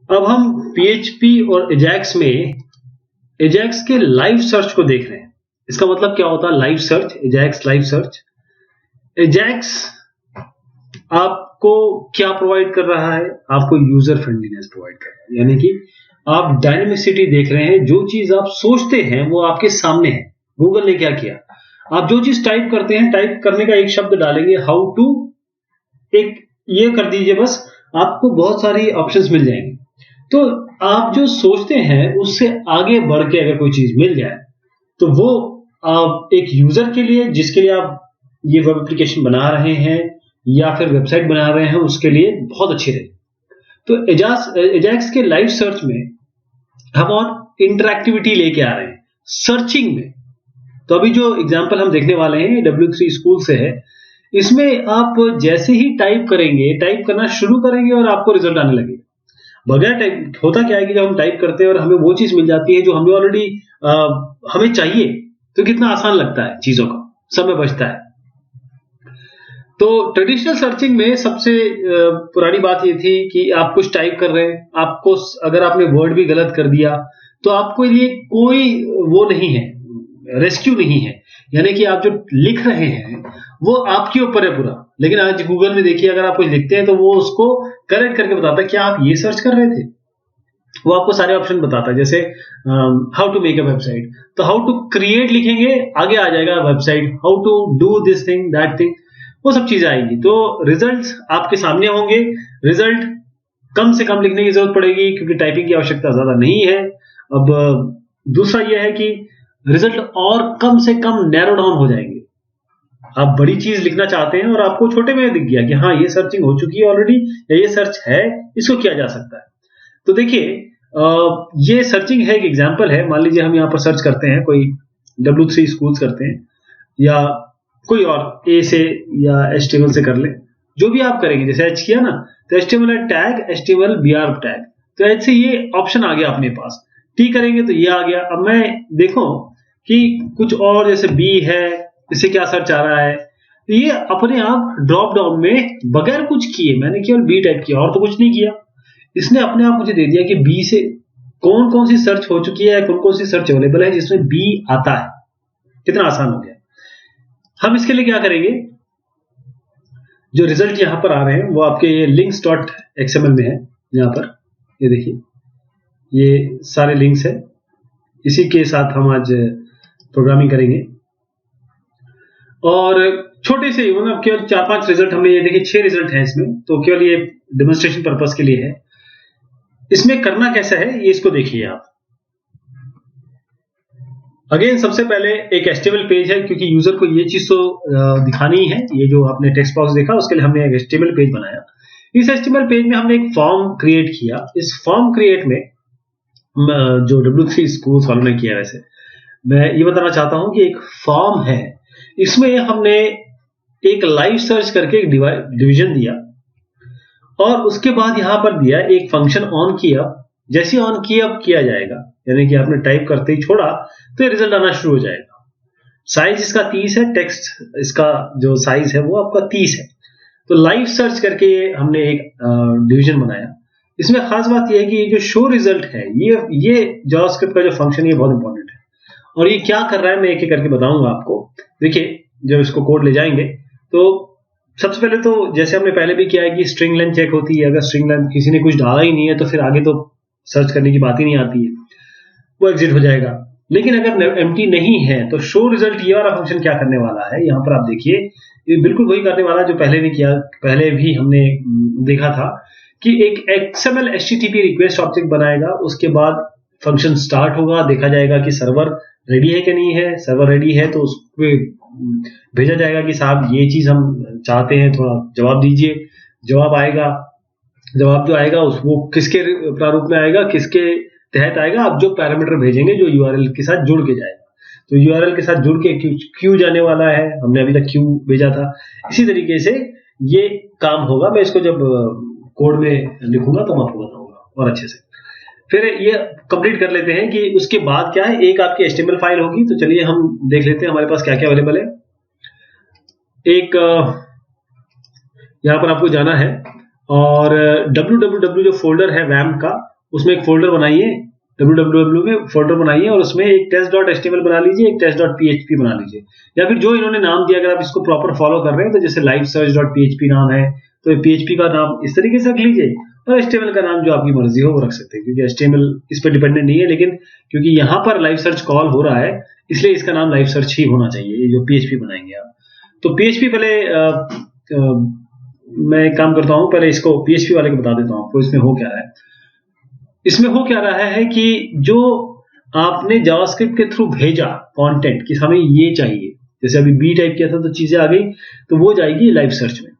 अब हम PHP और एजैक्स में एजैक्स के लाइव सर्च को देख रहे हैं। इसका मतलब क्या होता है live search, Ajax live search. Ajax आपको क्या प्रोवाइड कर रहा है? आपको यूजर फ्रेंडलीनेस प्रोवाइड कर रहा है, यानी कि आप डायनेमिसिटी देख रहे हैं। जो चीज आप सोचते हैं वो आपके सामने है। गूगल ने क्या किया, आप जो चीज टाइप करते हैं, टाइप करने का एक शब्द डालेंगे हाउ टू, एक ये कर दीजिए बस, आपको बहुत सारी ऑप्शंस मिल जाएंगे। तो आप जो सोचते हैं उससे आगे बढ़ के अगर कोई चीज मिल जाए तो वो आप एक यूजर के लिए, जिसके लिए आप ये वेब एप्लीकेशन बना रहे हैं या फिर वेबसाइट बना रहे हैं, उसके लिए बहुत अच्छी रहेगी। तो एजैक्स के लाइव सर्च में हम और इंटरैक्टिविटी लेके आ रहे हैं सर्चिंग में। तो अभी जो एग्जांपल हम देखने वाले हैं W3 स्कूल से है। इसमें आप जैसे ही टाइप करेंगे, टाइप करना शुरू करेंगे और आपको रिजल्ट आने लगेगा। बगैर टाइप होता क्या है कि जब हम टाइप करते हैं और हमें वो चीज मिल जाती है जो हमें ऑलरेडी हमें चाहिए, तो कितना आसान लगता है, चीजों का समय बचता है। तो ट्रेडिशनल सर्चिंग में सबसे पुरानी बात ये थी कि आप कुछ टाइप कर रहे हैं, आपको अगर आपने वर्ड भी गलत कर दिया तो आपको लिए कोई वो नहीं है, रेस्क्यू नहीं है। यानी कि आप जो लिख रहे हैं वो आपके ऊपर है पूरा। लेकिन आज गूगल में देखिए, अगर आप कुछ लिखते हैं तो वो उसको करेक्ट करके बताता है, क्या आप ये सर्च कर रहे थे? वो आपको सारे ऑप्शन बताता है। जैसे how to make a website, तो हाउ टू क्रिएट लिखेंगे, आगे आ जाएगा website, how to do this thing that thing, वो सब चीजें आएगी। तो रिजल्ट आपके सामने होंगे। रिजल्ट कम से कम लिखने की जरूरत पड़ेगी क्योंकि टाइपिंग की आवश्यकता ज्यादा नहीं है। अब दूसरा यह है कि रिजल्ट और कम से कम नैरो डाउन हो जाएंगे। आप बड़ी चीज लिखना चाहते हैं और आपको छोटे में दिख गया कि हाँ ये सर्चिंग हो चुकी है ऑलरेडी, या ये सर्च है, इसको किया जा सकता है। तो देखिए ये सर्चिंग है, एक एग्जांपल है। मान लीजिए हम यहाँ पर सर्च करते हैं, कोई W3 स्कूल्स करते हैं या कोई और ए से या HTML से कर ले, जो भी आप करेंगे। जैसे H किया ना, तो HTML tag, HTML BR tag, तो H से ये ऑप्शन आ गया अपने पास। T करेंगे तो ये आ गया। अब मैं देखो कि कुछ और, जैसे B है, इससे क्या सर्च आ रहा है, तो ये अपने आप ड्रॉप डाउन में बगैर कुछ किए, मैंने केवल B टाइप किया और तो कुछ नहीं किया, इसने अपने आप मुझे दे दिया कि B से कौन कौन सी सर्च हो चुकी है, कौन कौन सी सर्च अवेलेबल है जिसमें B आता है। कितना आसान हो गया। हम इसके लिए क्या करेंगे, जो रिजल्ट यहां पर आ रहे हैं वो आपके ये लिंक्स डॉट एक्सएमएल में है। यहां पर ये देखिए, ये सारे लिंक्स है। इसी के साथ हम आज प्रोग्रामिंग करेंगे और छोटे से मतलब केवल 4-5 रिजल्ट हमने, ये देखिए 6 रिजल्ट हैं इसमें, तो केवल ये डेमोन्स्ट्रेशन पर्पस के लिए है। इसमें करना कैसा है ये इसको देखिए आप। अगेन सबसे पहले एक HTML पेज है, क्योंकि यूजर को ये चीज तो दिखानी ही है। ये जो आपने टेक्स्ट बॉक्स देखा उसके लिए हमने एक HTML पेज बनाया। इस HTML पेज में हमने एक फॉर्म क्रिएट किया। इस फॉर्म क्रिएट में जो W3 स्कूल्स वालों ने किया, वैसे मैं ये बताना चाहता हूं कि एक फॉर्म है, इसमें हमने एक लाइव सर्च करके एक डिवीजन दिया और उसके बाद यहां पर दिया एक फंक्शन ऑन किया। जैसे ऑन किया किया जाएगा, यानी कि आपने टाइप करते ही छोड़ा तो ये रिजल्ट आना शुरू हो जाएगा। साइज इसका 30 है, टेक्स्ट इसका जो साइज है वो आपका 30 है। तो लाइव सर्च करके हमने एक डिवीजन बनाया। इसमें खास बात यह है कि ये जो शो रिजल्ट है, ये जावास्क्रिप्ट का जो फंक्शन, ये बहुत इंपॉर्टेंट है। और ये क्या कर रहा है मैं एक एक करके बताऊंगा आपको। देखिए जब इसको कोड ले जाएंगे तो सबसे पहले तो जैसे हमने पहले भी किया है कि स्ट्रिंग लेंथ चेक होती है। अगर स्ट्रिंग लेंथ किसी ने कुछ डाला ही नहीं है तो फिर आगे तो सर्च करने की बात ही नहीं आती है, वो एग्जिट हो जाएगा। लेकिन अगर एम्प्टी नहीं है तो शो रिजल्ट ये वाला फंक्शन क्या करने वाला है, यहां पर आप देखिए, ये बिल्कुल वही करने वाला जो पहले भी किया, पहले भी हमने देखा था कि एक XML HTTP रिक्वेस्ट ऑब्जेक्ट बनाएगा। उसके बाद फंक्शन स्टार्ट होगा, देखा जाएगा कि सर्वर रेडी है कि नहीं है। सर्वर रेडी है तो उसको भेजा जाएगा कि साहब ये चीज हम चाहते हैं, थोड़ा जवाब दीजिए। जवाब आएगा, जवाब जो आएगा वो किसके प्रारूप में आएगा, किसके तहत आएगा, आप जो पैरामीटर भेजेंगे जो URL के साथ जुड़ के जाएगा। तो URL के साथ जुड़ के क्यू जाने वाला है, हमने अभी तक क्यू भेजा था। इसी तरीके से ये काम होगा। मैं इसको जब कोड में लिखूंगा तो मैं आपको बताऊंगा और अच्छे से। फिर ये कंप्लीट कर लेते हैं कि उसके बाद क्या है। एक आपकी HTML फाइल होगी, तो चलिए हम देख लेते हैं हमारे पास क्या क्या अवेलेबल है। एक यहां पर आपको जाना है और www जो फोल्डर है वैम्प का, उसमें एक फोल्डर बनाइए, www में फोल्डर बनाइए और उसमें एक test.html बना लीजिए, एक test.php बना लीजिए, या फिर जो इन्होंने नाम दिया अगर आप इसको प्रॉपर फॉलो कर रहे हैं तो जैसे livesearch.php नाम है तो php का नाम इस तरीके से रख लीजिए, और HTML का नाम जो आपकी मर्जी हो वो रख सकते हैं, क्योंकि HTML इस पर डिपेंडेंट नहीं है, लेकिन क्योंकि यहाँ पर लाइव सर्च कॉल हो रहा है इसलिए इसका नाम लाइव सर्च ही होना चाहिए, ये जो PHP बनाएंगे आप। तो PHP पहले मैं एक काम करता हूँ, पहले इसको PHP वाले को बता देता हूँ आपको इसमें हो क्या रहा है। इसमें हो क्या रहा है कि जो आपने जावास्क्रिप्ट के थ्रू भेजा कंटेंट कि हमें ये चाहिए, जैसे अभी बी टाइप किया था तो चीजें आ गई, तो वो जाएगी लाइव सर्च में,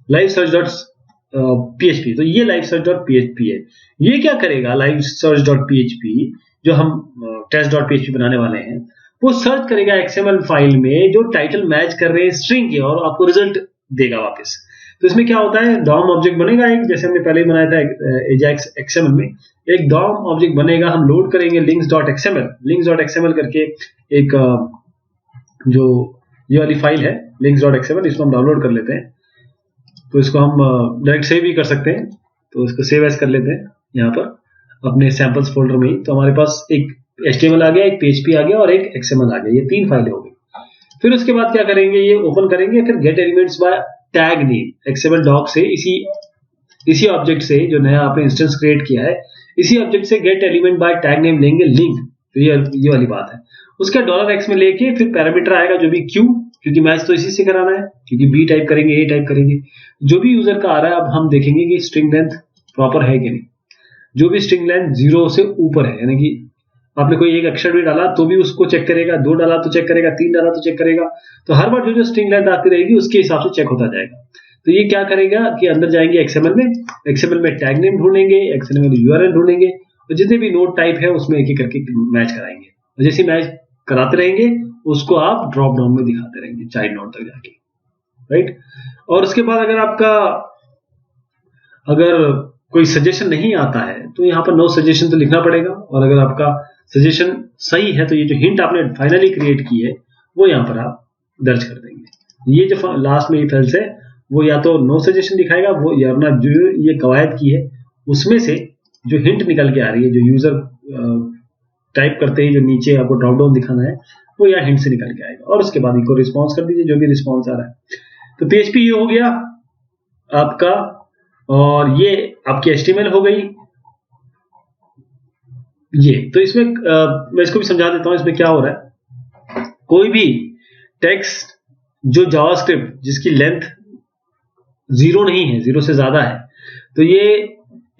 लाइव सर्च डॉट PHP। तो ये लाइव सर्च डॉट PHP है। ये क्या करेगा लाइव सर्च डॉट PHP, जो हम टेस्ट डॉट PHP बनाने वाले हैं, वो सर्च करेगा XML फाइल में जो टाइटल मैच कर रहे हैं स्ट्रिंग के, और आपको रिजल्ट देगा वापस। तो इसमें क्या होता है, डॉम ऑब्जेक्ट बनेगा एक, जैसे हमने पहले ही बनाया था एजाक्स XML में, एक डॉम ऑब्जेक्ट बनेगा, हम लोड करेंगे links.xml करके एक जो ये वाली फाइल है links.xml, इसको हम डाउनलोड कर लेते हैं। तो इसको हम डायरेक्ट सेव भी कर सकते हैं, तो इसको सेव एज कर लेते हैं यहाँ पर अपने सैंपल्स फोल्डर में ही। तो हमारे पास एक HTML आ गया, एक PHP आ गया और एक XML आ गया, ये 3 फाइलें हो गई। फिर उसके बाद क्या करेंगे, ये ओपन करेंगे, फिर get elements by tag name XML doc से, इसी ऑब्जेक्ट से जो नया आपने इंस्टेंस क्रिएट किया है, इसी ऑब्जेक्ट से gate element by tag name लेंगे लिंक। तो ये वाली बात है। उसका $x में लेके फिर पैरामीटर आएगा जो भी Q, क्योंकि मैच तो इसी से कराना है, क्योंकि B टाइप करेंगे A टाइप करेंगे, जो भी यूजर का आ रहा है। अब हम देखेंगे कि स्ट्रिंग लेंथ प्रॉपर है कि नहीं। जो भी स्ट्रिंग लेंथ 0 से ऊपर है, यानी कि आपने कोई एक अक्षर भी डाला तो भी उसको चेक करेगा, 2 डाला तो चेक करेगा, 3 डाला तो चेक करेगा। तो हर बार जो स्ट्रिंग लेंथ आती रहेगी उसके हिसाब से चेक होता जाएगा। तो ये क्या करेगा कि अंदर जाएंगे XML में टैग नेम ढूंढेंगे, XML URL ढूंढेंगे, और जितने भी नोड टाइप है उसमें एक एक करके मैच कराएंगे। और जैसे मैच कराते रहेंगे उसको आप ड्रॉप डाउन में दिखाते रहेंगे चाइल्ड नोड तक जाके, राइट। और उसके बाद अगर कोई सजेशन नहीं आता है तो यहाँ पर नो सजेशन तो लिखना पड़ेगा, और अगर आपका सजेशन सही है तो ये जो हिंट आपने फाइनली क्रिएट की है वो यहाँ पर आप दर्ज कर देंगे। ये जो लास्ट में ये फेल्स है वो या तो नो सजेशन दिखाएगा, वो या अपना जो ये कवायद की है उसमें से जो हिंट निकल के आ रही है, जो यूजर टाइप करते ही जो नीचे आपको ड्रॉप डाउन दिखाना है वो या हिंट से निकल के आएगा, और उसके बाद इनको रिस्पॉन्स कर दीजिए जो भी रिस्पॉन्स आ रहा है। तो PHP ये हो गया आपका, और ये आपकी HTML हो गई ये। तो इसमें मैं इसको भी समझा देता हूं इसमें क्या हो रहा है। कोई भी टेक्स्ट जो जावास्क्रिप्ट जिसकी लेंथ 0 नहीं है, 0 से ज्यादा है, तो ये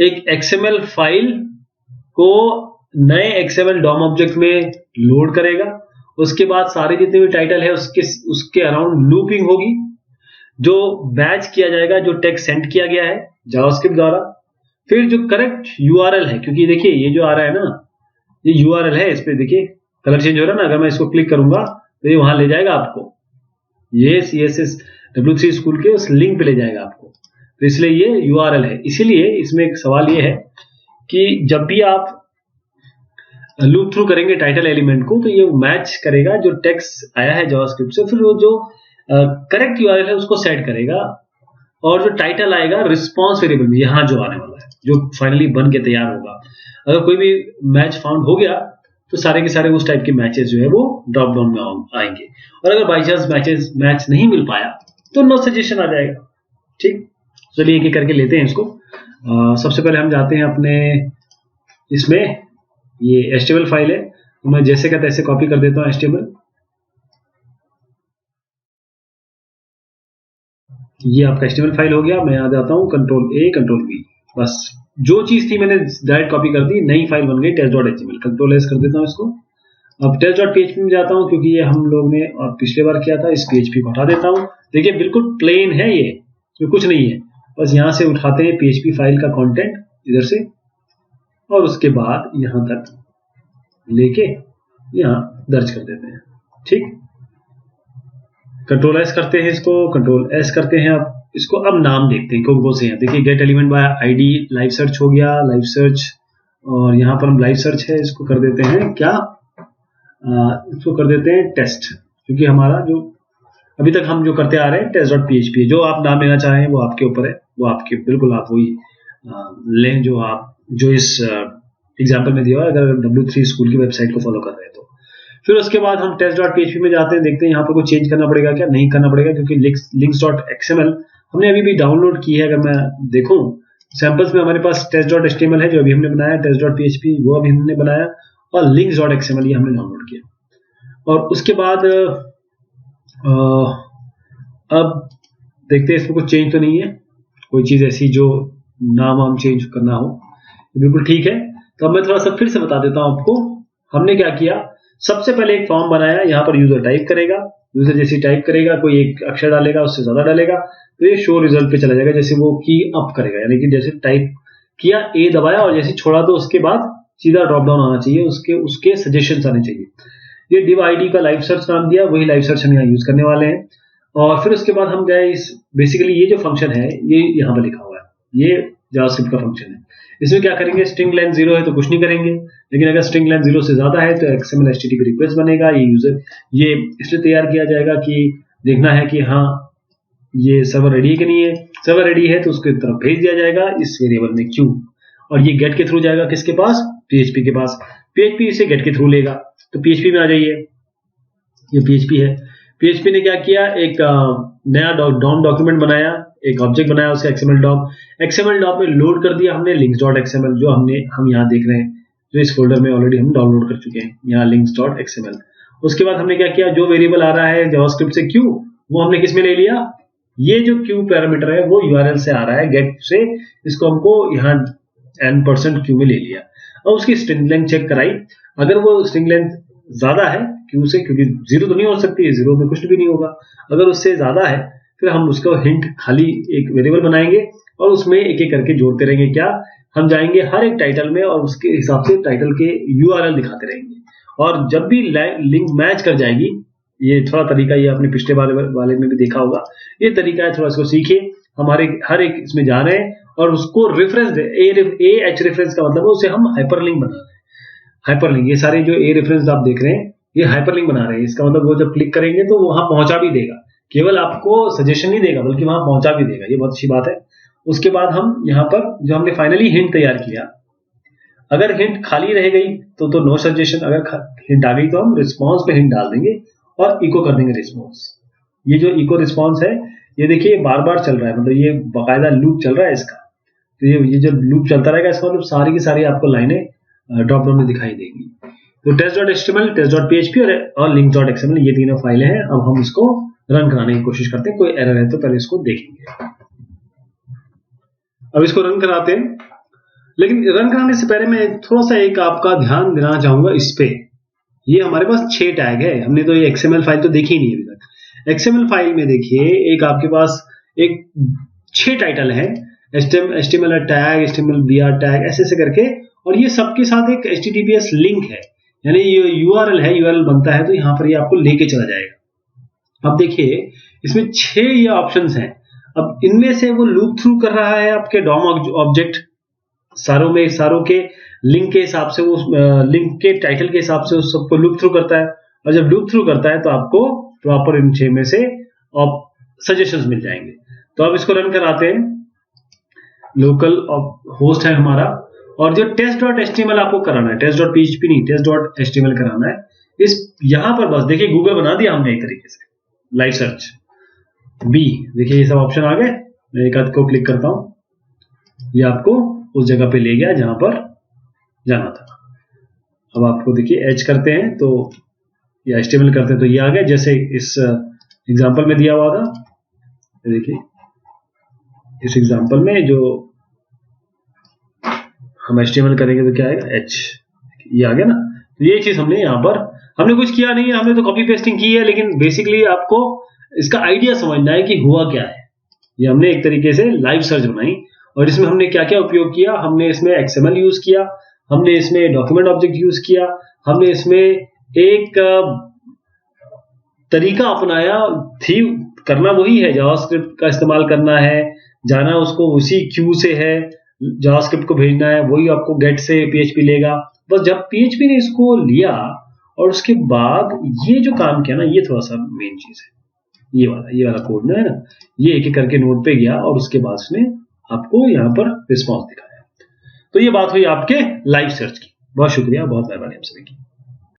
एक XML फाइल को नए XML डॉम ऑब्जेक्ट में लोड करेगा। उसके बाद सारे जितने भी टाइटल है उसके अराउंड लूपिंग होगी, जो बैच किया जाएगा जो टेक्स्ट सेंड किया गया है जावास्क्रिप्ट द्वारा। फिर जो करेक्ट URL है, क्योंकि देखिए ये जो आ रहा है ना, ये URL है, इस पे देखिए कलर चेंज हो रहा है ना, अगर मैं इसको क्लिक करूंगा तो ये वहां ले जाएगा आपको, ये CSS W3 स्कूल के उस लिंक पे ले जाएगा आपको। तो इसलिए ये URL है। इसीलिए इसमें एक सवाल ये है कि जब भी आप लूप थ्रू करेंगे टाइटल एलिमेंट को तो ये मैच करेगा जो टेक्स्ट आया है जावास्क्रिप्ट से, फिर वो जो करेक्ट URL है उसको सेट करेगा, और जो टाइटल आएगा रिस्पॉन्स वेरिएबल में यहाँ जो आने वाला है, जो फाइनली बन के तैयार होगा। अगर कोई भी मैच फाउंड हो गया तो सारे के सारे उस टाइप के मैचेस जो है वो ड्रॉप डाउन में आएंगे, और अगर बाई चांस मैच नहीं मिल पाया तो नो सजेशन आ जाएगा। ठीक, चलिए एक एक करके लेते हैं इसको। सबसे पहले हम जाते हैं अपने इसमें, ये HTML फाइल है तो मैं जैसे का तैसे कॉपी कर देता हूँ HTML। ये आपका HTML फाइल हो गया। मैं आ जाता हूँ Ctrl+A Ctrl+V, बस जो चीज थी मैंने डायरेक्ट कॉपी कर दी, नई फाइल बन गई test.html। Ctrl+S कर देता हूँ इसको। अब test.php में जाता हूँ क्योंकि ये हम लोग ने और पिछले बार किया था, इस PHP को हटा देता हूँ। देखिए बिल्कुल प्लेन है ये, इसमें कुछ नहीं है, बस यहाँ से उठाते हैं PHP फाइल का कंटेंट इधर से, और उसके बाद यहाँ तक लेके यहाँ दर्ज कर देते हैं। ठीक, Ctrl+S करते हैं इसको, Ctrl+S करते हैं। अब इसको अब नाम देखते हैं कौन कौन से हैं। देखिए gate element by ID live search हो गया, लाइव सर्च, और यहाँ पर हम लाइव सर्च है इसको कर देते हैं क्या, इसको कर देते हैं टेस्ट, क्योंकि हमारा जो अभी तक हम जो करते आ रहे हैं test.php, जो आप नाम लेना चाहें वो आपके ऊपर है, वो आपके बिल्कुल आप वही लें जो इस एग्जाम्पल में दिया हुआ है, अगर W3 स्कूल की वेबसाइट को फॉलो कर रहे हैं तो। फिर उसके बाद हम test.php में जाते हैं, देखते हैं यहाँ पर कुछ चेंज करना पड़ेगा क्या, नहीं करना पड़ेगा, क्योंकि links.xml हमने अभी भी डाउनलोड की है। अगर मैं देखूं सैंपल्स में हमारे पास test.html है जो अभी हमने बनाया, test.php वो अभी हमने बनाया, और links.xml ये हमने डाउनलोड किया। और उसके बाद अब देखते हैं इसमें कुछ चेंज तो नहीं है, कोई चीज ऐसी जो नाम हम चेंज करना हो, बिल्कुल ठीक है। तो अब मैं थोड़ा सा फिर से बता देता हूं आपको। हमने क्या किया, सबसे पहले एक फॉर्म बनाया, यहाँ पर यूजर टाइप करेगा, यूजर जैसे टाइप करेगा कोई एक अक्षर डालेगा, उससे ज्यादा डालेगा तो ये शो रिजल्ट पे चला जाएगा, जैसे वो की अप करेगा, यानी कि जैसे टाइप किया ए दबाया और जैसे छोड़ा तो उसके बाद सीधा ड्रॉप डाउन आना चाहिए, उसके सजेशंस आने चाहिए। ये div id का लाइव सर्च नाम दिया, वही लाइव सर्च हम यहाँ यूज करने वाले हैं। और फिर उसके बाद हम गए इस बेसिकली ये जो फंक्शन है ये यहाँ पर लिखा हुआ है, ये जावास्क्रिप्ट का फंक्शन है। इसमें क्या करेंगे, स्ट्रिंग लेंथ 0 है तो कुछ नहीं करेंगे, लेकिन अगर स्ट्रिंग लेंथ 0 से ज्यादा है तो XML HTTP रिक्वेस्ट बनेगा। ये इसलिए तैयार किया जाएगा कि देखना है कि हाँ ये सर्वर रेडी है कि नहीं है। सर्वर रेडी है तो उसके तरफ भेज दिया जाएगा इस वेरिएबल में क्यू, और ये गेट के थ्रू जाएगा किसके पास, PHP के पास। PHP इसे गेट के थ्रू लेगा। तो PHP में आ जाइए, ये PHP है। PHP ने क्या किया, एक नया डॉम डॉक्यूमेंट बनाया, एक ऑब्जेक्ट बनाया उसका XML डॉम में लोड कर दिया हमने links.xml, जो हम यहाँ देख रहे हैं, जो इस फोल्डर में ऑलरेडी हम डाउनलोड कर चुके हैं, यहाँ links.xml। उसके बाद हमने क्या किया, जो वेरिएबल आ रहा है जावास्क्रिप्ट से क्यू, वो हमने किस में ले लिया, ये जो क्यू पैरामीटर है वो URL से आ रहा है गेट से, इसको हमको यहाँ n% क्यू में ले लिया और उसकी स्ट्रिंग लेंथ चेक कराई। अगर वो स्ट्रिंग लेंथ ज्यादा है क्यू से, क्योंकि 0 तो नहीं हो सकती है, 0 में कुछ भी नहीं होगा, अगर उससे ज्यादा है फिर हम उसको हिंट खाली एक वेरिएबल बनाएंगे और उसमें एक एक करके जोड़ते रहेंगे। क्या, हम जाएंगे हर एक टाइटल में और उसके हिसाब से टाइटल के URL दिखाते रहेंगे, और जब भी लिंक मैच कर जाएगी, ये थोड़ा तरीका ये आपने पिछले वाले में भी देखा होगा, ये तरीका है, थोड़ा इसको सीखिए। हमारे हर एक इसमें जा रहे हैं और उसको रेफरेंस एच रेफरेंस का मतलब है उसे हम हाइपरलिंक बना रहे हैं। हाइपरलिंक, ये सारे जो ए रेफरेंस आप देख रहे हैं ये हाइपरलिंक बना रहे हैं, इसका मतलब वो जब क्लिक करेंगे तो वहां पहुंचा भी देगा, केवल आपको सजेशन नहीं देगा बल्कि वहां पहुंचा भी देगा, ये बहुत अच्छी बात है। उसके बाद हम यहाँ पर जो हमने फाइनली हिंट तैयार किया, अगर हिंट खाली रह गई तो नो सजेशन, अगर हिंट आ गई तो हम रिस्पॉन्स पे हिंट डाल देंगे और इको कर देंगे रिस्पॉन्स। ये जो इको रिस्पॉन्स है ये देखिए बार बार चल रहा है, मतलब ये बाकायदा लूप चल रहा है इसका। तो ये जो लूप चलता रहेगा इसका मतलब सारी की सारी आपको लाइनें ड्रॉप डाउन में दिखाई देगी। तो test.html, test.php और links.xml ये तीनों फाइलें हैं। अब हम इसको रन कराने की कोशिश करते हैं, कोई एरर है तो पहले इसको देखेंगे। अब इसको रन कराते हैं, लेकिन रन कराने से पहले मैं थोड़ा सा एक आपका ध्यान देना चाहूंगा इस पे। ये हमारे पास 6 टैग है, हमने तो ये XML फाइल तो देखी नहीं अभी तक। XML फाइल में देखिए एक आपके पास एक 6 टाइटल है, HTML tag, HTML BR tag, ऐसे करके, और ये सबके साथ एक HTTPS लिंक है, यानी ये URL है, URL बनता है तो यहाँ पर ये आपको लेके चला जाएगा। अब देखिए इसमें 6 ये ऑप्शंस हैं। अब इनमें से वो लूप थ्रू कर रहा है आपके डॉम ऑब्जेक्ट, सारों के लिंक के हिसाब से, वो लिंक के टाइटल के हिसाब से उस सबको लूप थ्रू करता है, और जब लूप थ्रू करता है तो आपको प्रॉपर इन 6 में से सजेशंस मिल जाएंगे। तो अब इसको रन कराते हैं, लोकल होस्ट है हमारा, और जो test.html आपको कराना है, test.php नहीं, test.html कराना है। इस यहां पर बस देखिए गूगल बना दिया हमने एक तरीके से, लाइव सर्च बी, देखिए ये सब ऑप्शन आ गए। मैं एक आध को क्लिक करता हूं, ये आपको उस जगह पे ले गया जहां पर जाना था। अब आपको देखिए एच करते हैं तो या HTML करते हैं तो ये आ गया, जैसे इस एग्जांपल में दिया हुआ था। देखिए इस एग्जांपल में जो हम HTML करेंगे तो क्या आएगा, H, ये आ गया ना। तो ये चीज हमने यहाँ पर, हमने कुछ किया नहीं है, हमने तो कॉपी पेस्टिंग की है, लेकिन बेसिकली आपको इसका आइडिया समझना है कि हुआ क्या है। ये हमने एक तरीके से लाइव सर्च बनाई, और इसमें हमने क्या क्या उपयोग किया, हमने इसमें XML यूज किया, हमने इसमें डॉक्यूमेंट ऑब्जेक्ट यूज किया, हमने इसमें एक तरीका अपनाया, थी करना वही है, जावास्क्रिप्ट का इस्तेमाल करना है, जाना उसको उसी क्यू से है, जावास्क्रिप्ट को भेजना है, वही आपको गेट से PHP लेगा। बस जब PHP ने इसको लिया और उसके बाद ये जो काम किया ना, ये थोड़ा सा मेन चीज है, ये वाला कोड ना है ना, ये एक एक करके नोड पे गया और उसके बाद उसने आपको यहाँ पर रिस्पॉन्स दिखाया। तो ये बात हुई आपके लाइव सर्च की। बहुत शुक्रिया, बहुत मेहरबानी आप सभी की।